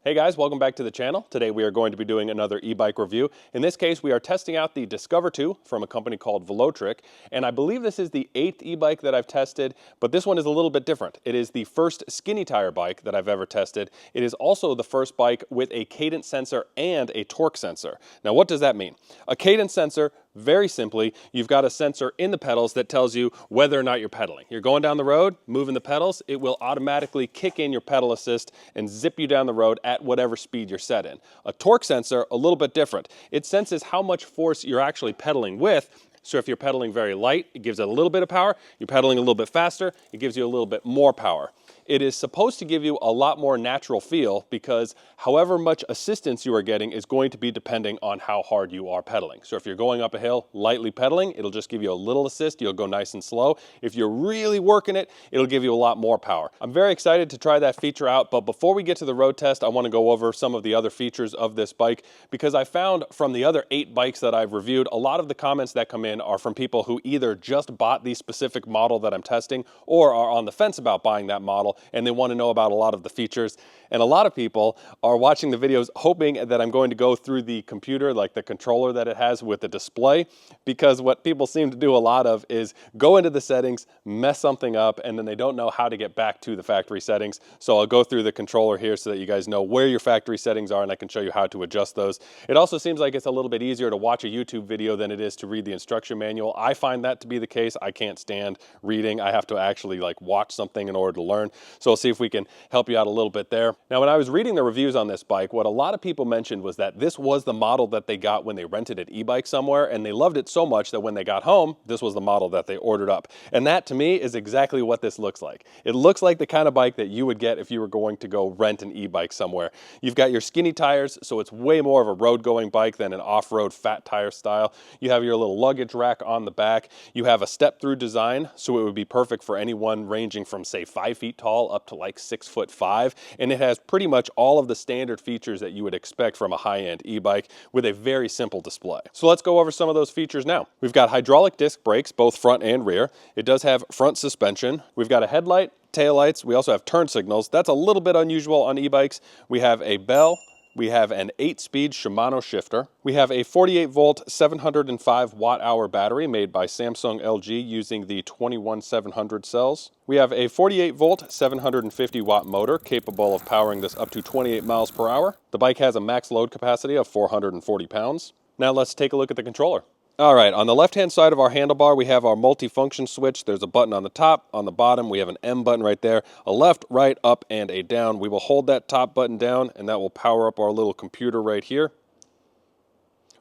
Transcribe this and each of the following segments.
Hey guys, welcome back to the channel. Today we are going to be doing another e-bike review. In this case, we are testing out the Discover 2 from a company called Velotric, and I believe this is the 8th e-bike that I've tested, but this one is a little bit different. It is the first skinny tire bike that I've ever tested. It is also the first bike with a cadence sensor and a torque sensor. Now, what does that mean? A cadence sensor, very simply, you've got a sensor in the pedals that tells you whether or not you're pedaling. You're going down the road, moving the pedals, it will automatically kick in your pedal assist and zip you down the road at whatever speed you're set in. A torque sensor, a little bit different. It senses how much force you're actually pedaling with. So if you're pedaling very light, it gives it a little bit of power. You're pedaling a little bit faster, it gives you a little bit more power. It is supposed to give you a lot more natural feel because however much assistance you are getting is going to be depending on how hard you are pedaling. So if you're going up a hill, lightly pedaling, it'll just give you a little assist. You'll go nice and slow. If you're really working it, it'll give you a lot more power. I'm very excited to try that feature out, but before we get to the road test, I want to go over some of the other features of this bike because I found from the other 8 bikes that I've reviewed, a lot of the comments that come in are from people who either just bought the specific model that I'm testing or are on the fence about buying that model and they want to know about a lot of the features. And a lot of people are watching the videos hoping that I'm going to go through the computer, like the controller that it has with the display, because what people seem to do a lot of is go into the settings, mess something up, and then they don't know how to get back to the factory settings. So I'll go through the controller here so that you guys know where your factory settings are and I can show you how to adjust those. It also seems like it's a little bit easier to watch a YouTube video than it is to read the instruction manual. I find that to be the case. I can't stand reading. I have to actually watch something in order to learn. So we'll see if we can help you out a little bit there. Now, when I was reading the reviews on this bike, what a lot of people mentioned was that this was the model that they got when they rented an e-bike somewhere, and they loved it so much that when they got home, this was the model that they ordered up. And that, to me, is exactly what this looks like. It looks like the kind of bike that you would get if you were going to go rent an e-bike somewhere. You've got your skinny tires, so it's way more of a road-going bike than an off-road fat tire style. You have your little luggage rack on the back. You have a step-through design, so it would be perfect for anyone ranging from, say, 5 feet tall up to like 6'5", and it has pretty much all of the standard features that you would expect from a high-end e-bike with a very simple display. So let's go over some of those features now. We've got hydraulic disc brakes, both front and rear. It does have front suspension. We've got a headlight, taillights. We also have turn signals. That's a little bit unusual on e-bikes. We have a bell. We have an 8-speed Shimano shifter. We have a 48-volt, 705 watt-hour battery made by Samsung LG using the 21700 cells. We have a 48-volt, 750-watt motor capable of powering this up to 28 miles per hour. The bike has a max load capacity of 440 pounds. Now let's take a look at the controller. All right, on the left-hand side of our handlebar, we have our multi-function switch. There's a button on the top. On the bottom, we have an M button right there, a left, right, up, and a down. We will hold that top button down, and that will power up our little computer right here.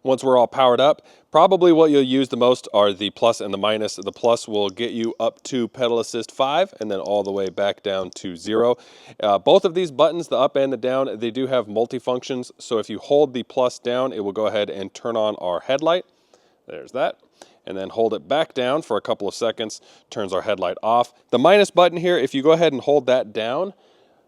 Once we're all powered up, probably what you'll use the most are the plus and the minus. The plus will get you up to pedal assist 5 and then all the way back down to 0. Both of these buttons, the up and the down, they do have multi-functions. So if you hold the plus down, it will go ahead and turn on our headlight. There's that. And then hold it back down for a couple of seconds, turns our headlight off. The minus button here, if you go ahead and hold that down,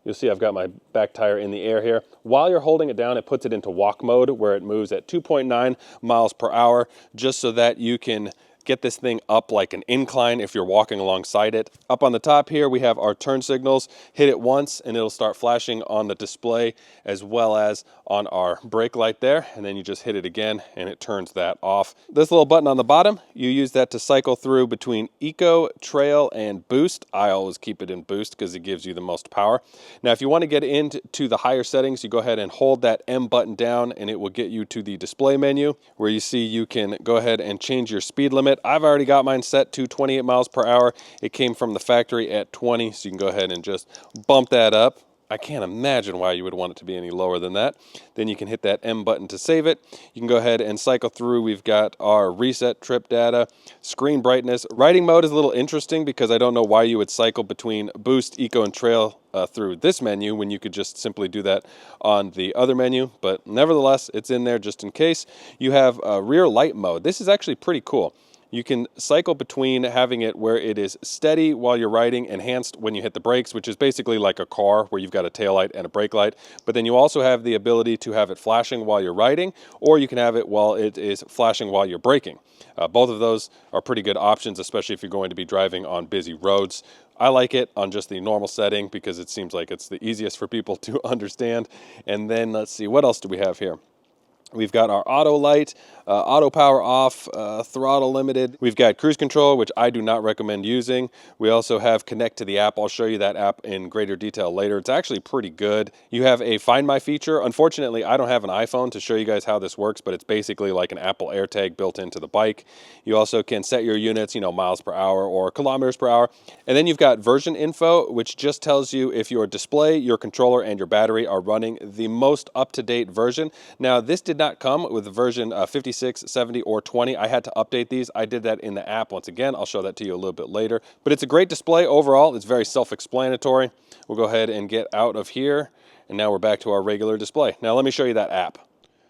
you'll see I've got my back tire in the air here. While you're holding it down, it puts it into walk mode where it moves at 2.9 miles per hour, just so that you can get this thing up like an incline if you're walking alongside it. Up on the top here, we have our turn signals. Hit it once and it'll start flashing on the display as well as on our brake light there. And then you just hit it again and it turns that off. This little button on the bottom, you use that to cycle through between Eco, Trail, and Boost. I always keep it in Boost because it gives you the most power. Now, if you want to get into the higher settings, you go ahead and hold that M button down and it will get you to the display menu where you see you can go ahead and change your speed limit. I've already got mine set to 28 miles per hour. It came from the factory at 20, so you can go ahead and just bump that up. I can't imagine why you would want it to be any lower than that. Then you can hit that M button to save it. You can go ahead and cycle through. We've got our reset trip data, screen brightness. Riding mode is a little interesting because I don't know why you would cycle between Boost, Eco, and Trail through this menu when you could just simply do that on the other menu. But nevertheless, it's in there just in case. You have rear light mode. This is actually pretty cool. You can cycle between having it where it is steady while you're riding, enhanced when you hit the brakes, which is basically like a car where you've got a tail light and a brake light. But then you also have the ability to have it flashing while you're riding, or you can have it while it is flashing while you're braking. Both of those are pretty good options, especially if you're going to be driving on busy roads. I like it on just the normal setting because it seems like it's the easiest for people to understand. And then let's see, what else do we have here? We've got our auto light, auto power off, throttle limited. We've got cruise control, which I do not recommend using. We also have connect to the app. I'll show you that app in greater detail later. It's actually pretty good. You have a Find My feature. Unfortunately, I don't have an iPhone to show you guys how this works, but it's basically like an Apple AirTag built into the bike. You also can set your units, miles per hour or kilometers per hour. And then you've got version info, which just tells you if your display, your controller, and your battery are running the most up-to-date version. Now, this did not come with version 56, 70, or 20. I had to update these. I did that in the app. Once again, I'll show that to you a little bit later. But it's a great display overall. It's very self-explanatory. We'll go ahead and get out of here. And now we're back to our regular display. Now let me show you that app.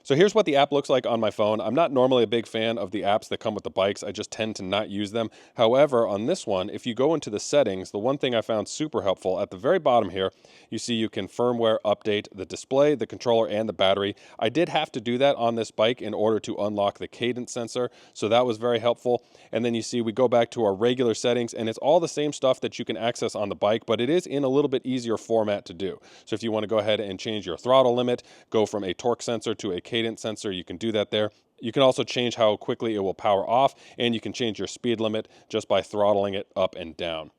So here's what the app looks like on my phone. I'm not normally a big fan of the apps that come with the bikes. I just tend to not use them. However, on this one, if you go into the settings, the one thing I found super helpful, at the very bottom here, you see you can firmware update the display, the controller, and the battery. I did have to do that on this bike in order to unlock the cadence sensor, so that was very helpful. And then you see we go back to our regular settings, and it's all the same stuff that you can access on the bike, but it is in a little bit easier format to do. So if you want to go ahead and change your throttle limit, go from a torque sensor to a cadence sensor, you can do that there. You can also change how quickly it will power off, and you can change your speed limit just by throttling it up and down.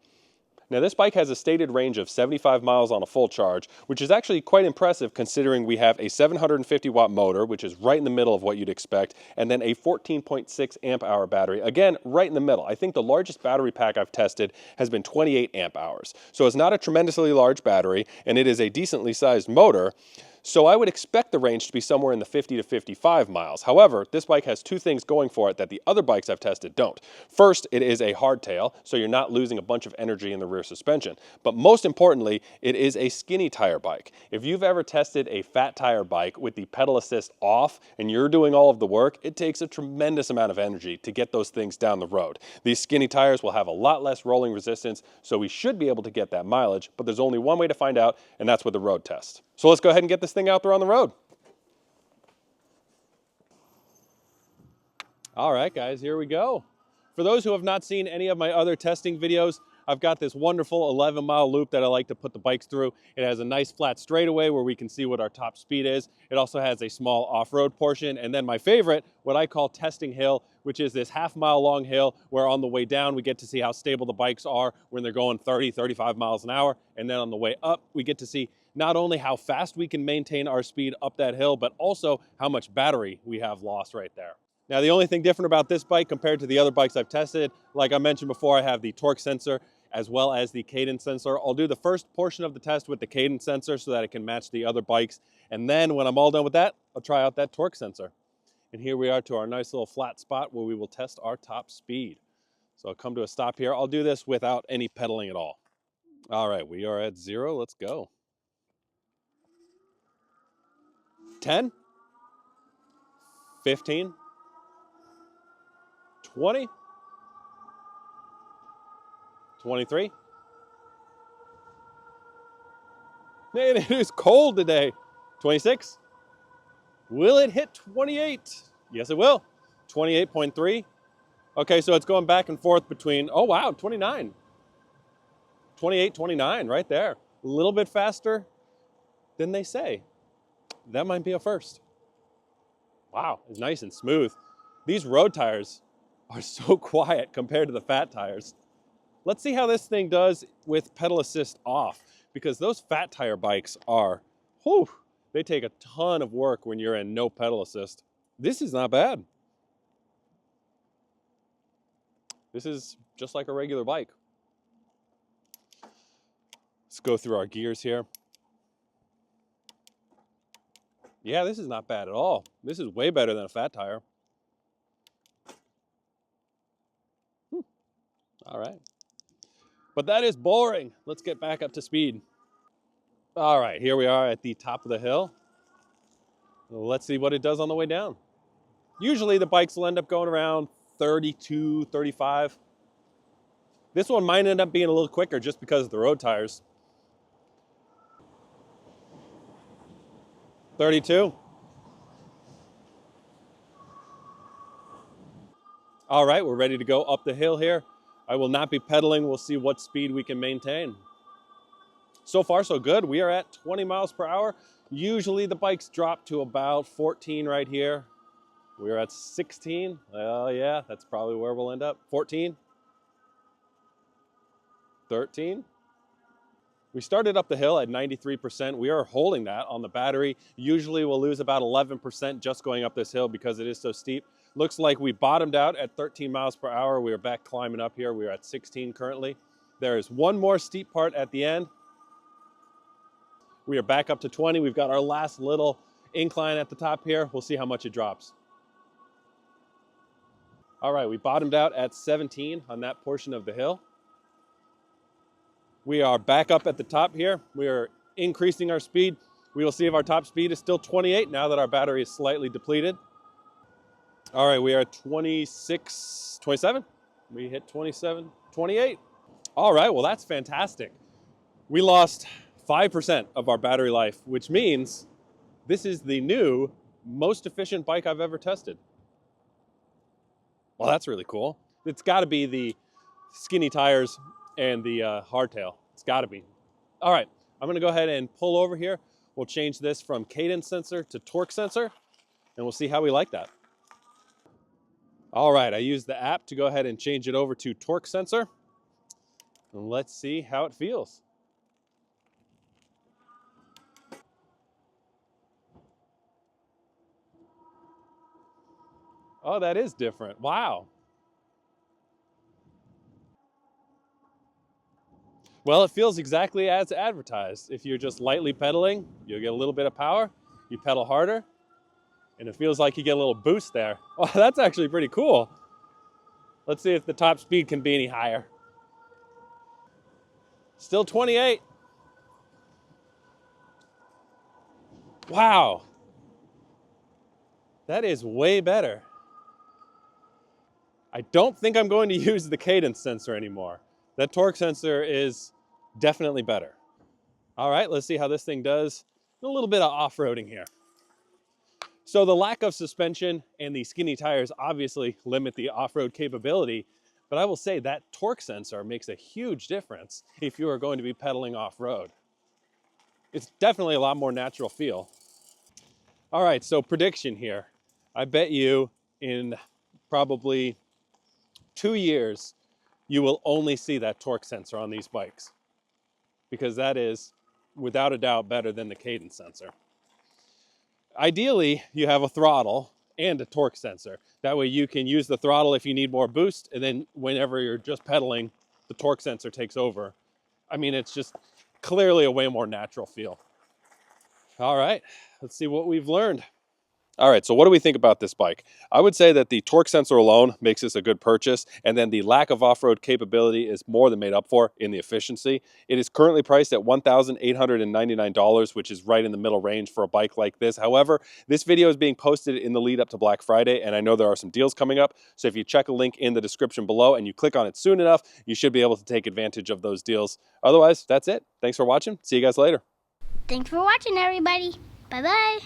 Now this bike has a stated range of 75 miles on a full charge, which is actually quite impressive considering we have a 750 watt motor, which is right in the middle of what you'd expect, and then a 14.6 amp hour battery, again, right in the middle. I think the largest battery pack I've tested has been 28 amp hours. So it's not a tremendously large battery, and it is a decently sized motor. So I would expect the range to be somewhere in the 50 to 55 miles. However, this bike has two things going for it that the other bikes I've tested don't. First, it is a hardtail, so you're not losing a bunch of energy in the rear suspension. But most importantly, it is a skinny tire bike. If you've ever tested a fat tire bike with the pedal assist off and you're doing all of the work, it takes a tremendous amount of energy to get those things down the road. These skinny tires will have a lot less rolling resistance, so we should be able to get that mileage, but there's only one way to find out, and that's with the road test. So let's go ahead and get this thing out there on the road. All right, guys, here we go. For those who have not seen any of my other testing videos, I've got this wonderful 11-mile loop that I like to put the bikes through. It has a nice flat straightaway where we can see what our top speed is. It also has a small off-road portion, and then my favorite, what I call testing hill, which is this half-mile long hill where on the way down we get to see how stable the bikes are when they're going 30, 35 miles an hour, and then on the way up we get to see not only how fast we can maintain our speed up that hill, but also how much battery we have lost right there. Now, the only thing different about this bike compared to the other bikes I've tested, like I mentioned before, I have the torque sensor as well as the cadence sensor. I'll do the first portion of the test with the cadence sensor so that it can match the other bikes. And then when I'm all done with that, I'll try out that torque sensor. And here we are to our nice little flat spot where we will test our top speed. So I'll come to a stop here. I'll do this without any pedaling at all. All right, we are at 0. Let's go. 10, 15, 20, 23. Man, it is cold today. 26. Will it hit 28? Yes, it will. 28.3. Okay, so it's going back and forth between, oh wow, 29. 28, 29, right there. A little bit faster than they say. That might be a first. Wow, it's nice and smooth. These road tires are so quiet compared to the fat tires. Let's see how this thing does with pedal assist off, because those fat tire bikes are, whew, they take a ton of work when you're in no pedal assist. This is not bad. This is just like a regular bike. Let's go through our gears here. Yeah, this is not bad at all. This is way better than a fat tire. All right. But that is boring. Let's get back up to speed. All right, here we are at the top of the hill. Let's see what it does on the way down. Usually the bikes will end up going around 32, 35. This one might end up being a little quicker just because of the road tires. 32. All right, we're ready to go up the hill here. I will not be pedaling. We'll see what speed we can maintain. So far, so good. We are at 20 miles per hour. Usually the bikes drop to about 14 right here. We're at 16. Oh yeah, that's probably where we'll end up. 14. 13. We started up the hill at 93%. We are holding that on the battery. Usually we'll lose about 11% just going up this hill because it is so steep. Looks like we bottomed out at 13 miles per hour. We are back climbing up here. We are at 16 currently. There is one more steep part at the end. We are back up to 20. We've got our last little incline at the top here. We'll see how much it drops. All right, we bottomed out at 17 on that portion of the hill. We are back up at the top here. We are increasing our speed. We will see if our top speed is still 28 now that our battery is slightly depleted. All right, we are at 26, 27. We hit 27, 28. All right, well, that's fantastic. We lost 5% of our battery life, which means this is the new most efficient bike I've ever tested. Well, that's really cool. It's got to be the skinny tires and the hardtail. It's got to be. All right, I'm going to go ahead and pull over here. We'll change this from cadence sensor to torque sensor, and we'll see how we like that. All right, I used the app to go ahead and change it over to torque sensor. And let's see how it feels. Oh, that is different. Wow. Well, it feels exactly as advertised. If you're just lightly pedaling, you'll get a little bit of power. You pedal harder, and it feels like you get a little boost there. Oh, that's actually pretty cool. Let's see if the top speed can be any higher. Still 28. Wow. That is way better. I don't think I'm going to use the cadence sensor anymore. That torque sensor is definitely better. All right, let's see how this thing does. A little bit of off-roading here. So the lack of suspension and the skinny tires obviously limit the off-road capability, but I will say that torque sensor makes a huge difference if you are going to be pedaling off-road. It's definitely a lot more natural feel. All right, so prediction here. I bet you in probably 2 years, you will only see that torque sensor on these bikes because that is, without a doubt, better than the cadence sensor. Ideally, you have a throttle and a torque sensor. That way you can use the throttle if you need more boost, and then whenever you're just pedaling, the torque sensor takes over. I mean, it's just clearly a way more natural feel. All right, let's see what we've learned. All right, so what do we think about this bike? I would say that the torque sensor alone makes this a good purchase, and then the lack of off-road capability is more than made up for in the efficiency. It is currently priced at $1,899, which is right in the middle range for a bike like this. However, this video is being posted in the lead up to Black Friday, and I know there are some deals coming up, so if you check a link in the description below and you click on it soon enough, you should be able to take advantage of those deals. Otherwise, that's it. Thanks for watching. See you guys later. Thanks for watching, everybody. Bye-bye.